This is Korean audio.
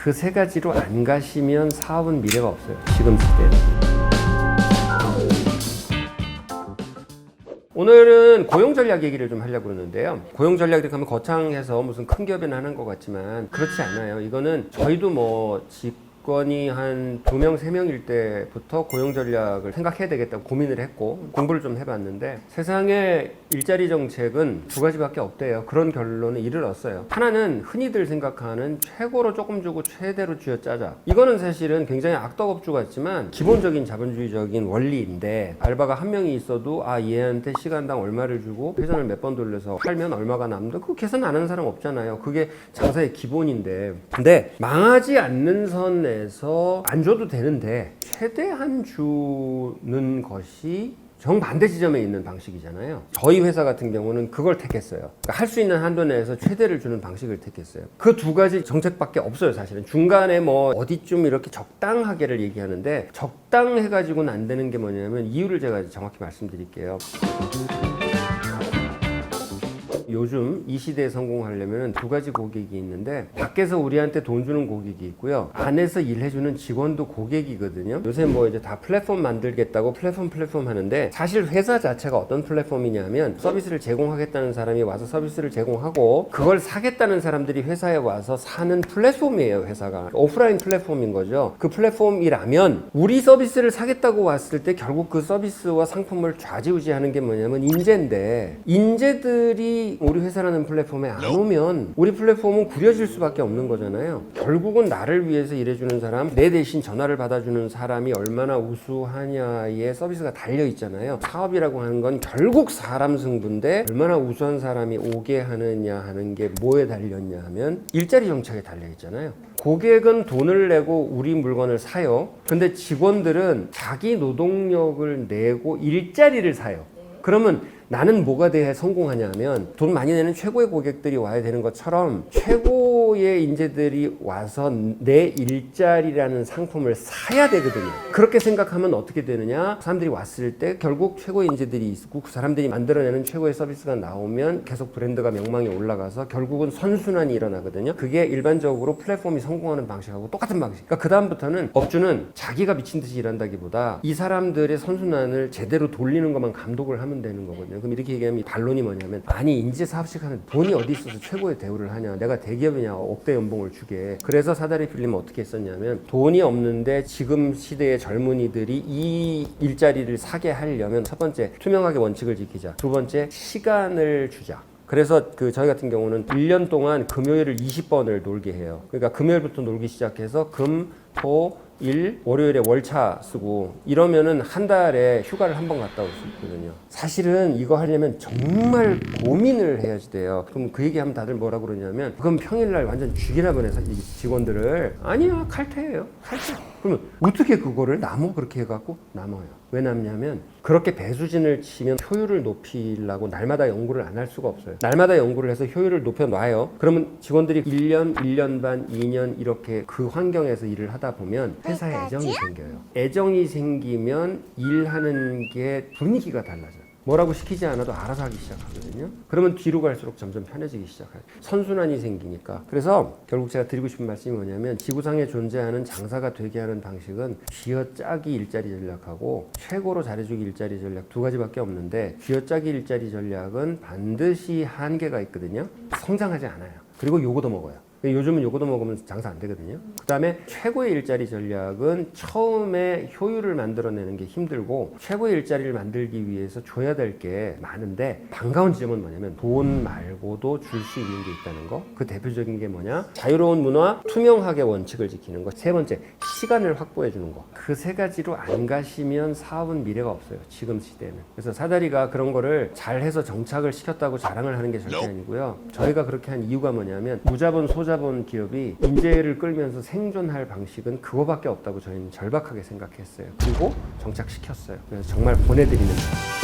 그 세 가지로 안 가시면 사업은 미래가 없어요. 지금 시대에는. 오늘은 고용 전략 얘기를 좀 하려고 그러는데요. 고용 전략이 하면 거창해서 무슨 큰 기업에는 하는 것 같지만 그렇지 않아요. 이거는 저희도 뭐 직원이 한 2명, 3명일 때부터 고용 전략을 생각해야 되겠다고 고민을 했고 공부를 좀 해봤는데 세상에 일자리 정책은 두 가지밖에 없대요. 그런 결론에 이르렀어요. 하나는 흔히들 생각하는 최고로 조금 주고 최대로 쥐어짜자. 이거는 사실은 굉장히 악덕업주 같지만 기본적인 자본주의적인 원리인데 알바가 한 명이 있어도 얘한테 시간당 얼마를 주고 회전을 몇 번 돌려서 팔면 얼마가 남는다. 그거 계산 안 하는 사람 없잖아요. 그게 장사의 기본인데 근데 망하지 않는 선에서 안 줘도 되는데 최대한 주는 것이 정반대 지점에 있는 방식이잖아요. 저희 회사 같은 경우는 그걸 택했어요. 그러니까 할 수 있는 한도 내에서 최대를 주는 방식을 택했어요. 그 두 가지 정책밖에 없어요, 사실은. 중간에 뭐 어디쯤 이렇게 적당하게를 얘기하는데 적당해가지고는 안 되는 게 뭐냐면 이유를 제가 정확히 말씀드릴게요. 요즘 이 시대에 성공하려면 두 가지 고객이 있는데 밖에서 우리한테 돈 주는 고객이 있고요. 안에서 일해주는 직원도 고객이거든요. 요새 뭐 이제 다 플랫폼 만들겠다고 플랫폼 하는데 사실 회사 자체가 어떤 플랫폼이냐면 서비스를 제공하겠다는 사람이 와서 서비스를 제공하고 그걸 사겠다는 사람들이 회사에 와서 사는 플랫폼이에요. 회사가 오프라인 플랫폼인 거죠. 그 플랫폼이라면 우리 서비스를 사겠다고 왔을 때 결국 그 서비스와 상품을 좌지우지하는 게 뭐냐면 인재인데 인재들이 우리 회사라는 플랫폼에 안 오면 우리 플랫폼은 구려질 수밖에 없는 거잖아요. 결국은 나를 위해서 일해주는 사람, 내 대신 전화를 받아주는 사람이 얼마나 우수하냐에 서비스가 달려있잖아요. 사업이라고 하는 건 결국 사람 승부인데 얼마나 우수한 사람이 오게 하느냐 하는 게 뭐에 달렸냐 하면 일자리 정책에 달려있잖아요. 고객은 돈을 내고 우리 물건을 사요. 근데 직원들은 자기 노동력을 내고 일자리를 사요. 그러면 나는 뭐가 돼야 성공하냐면 돈 많이 내는 최고의 고객들이 와야 되는 것처럼 최고의 인재들이 와서 내 일자리라는 상품을 사야 되거든요. 그렇게 생각하면 어떻게 되느냐? 사람들이 왔을 때 결국 최고의 인재들이 있고 그 사람들이 만들어내는 최고의 서비스가 나오면 계속 브랜드가 명망이 올라가서 결국은 선순환이 일어나거든요. 그게 일반적으로 플랫폼이 성공하는 방식하고 똑같은 방식. 그러니까 그 다음부터는 업주는 자기가 미친 듯이 일한다기보다 이 사람들의 선순환을 제대로 돌리는 것만 감독을 하면 되는 거거든요. 그럼 이렇게 얘기하면 반론이 뭐냐면 아니 인재 사업식 하는 돈이 어디 있어서 최고의 대우를 하냐, 내가 대기업이냐 억대 연봉을 주게. 그래서 사다리 필름은 어떻게 했었냐면 돈이 없는데 지금 시대의 젊은이들이 이 일자리를 사게 하려면 첫 번째 투명하게 원칙을 지키자, 두 번째 시간을 주자. 그래서 저희 같은 경우는 1년 동안 금요일을 20번을 놀게 해요. 그러니까 금요일부터 놀기 시작해서 금, 토, 일, 월요일에 월차 쓰고 이러면은 한 달에 휴가를 한 번 갔다 올 수 있거든요. 사실은 이거 하려면 정말 고민을 해야지 돼요. 그럼 그 얘기하면 다들 뭐라 그러냐면 그럼 평일날 완전 죽이나 보내 직원들을. 아니야, 칼퇴예요. 칼퇴. 그러면 어떻게 그거를 남어? 그렇게 해갖고 남아요. 왜 남냐면 그렇게 배수진을 치면 효율을 높이려고 날마다 연구를 안 할 수가 없어요. 날마다 연구를 해서 효율을 높여놔요. 그러면 직원들이 1년, 1년 반, 2년 이렇게 그 환경에서 일을 하다 보면 회사에 애정이 생겨요. 애정이 생기면 일하는 게 분위기가 달라져요. 뭐라고 시키지 않아도 알아서 하기 시작하거든요. 그러면 뒤로 갈수록 점점 편해지기 시작해요. 선순환이 생기니까. 그래서 결국 제가 드리고 싶은 말씀이 뭐냐면 지구상에 존재하는 장사가 되게 하는 방식은 쥐어짜기 일자리 전략하고 최고로 잘해주기 일자리 전략 두 가지밖에 없는데 쥐어짜기 일자리 전략은 반드시 한계가 있거든요. 성장하지 않아요. 그리고 요거도 먹어요. 요즘은 요거도 먹으면 장사 안 되거든요. 그 다음에 최고의 일자리 전략은 처음에 효율을 만들어내는 게 힘들고 최고의 일자리를 만들기 위해서 줘야 될 게 많은데 반가운 지점은 뭐냐면 돈 말고도 줄 수 있는 게 있다는 거. 그 대표적인 게 뭐냐? 자유로운 문화, 투명하게 원칙을 지키는 거. 세 번째, 시간을 확보해 주는 거. 그 세 가지로 안 가시면 사업은 미래가 없어요. 지금 시대에는. 그래서 사다리가 그런 거를 잘해서 정착을 시켰다고 자랑을 하는 게 절대 아니고요. 저희가 그렇게 한 이유가 뭐냐면 무자본 소자본 기업이 인재를 끌면서 생존할 방식은 그거밖에 없다고 저희는 절박하게 생각했어요. 그리고 정착시켰어요. 그래서 정말 보내드리는 거예요.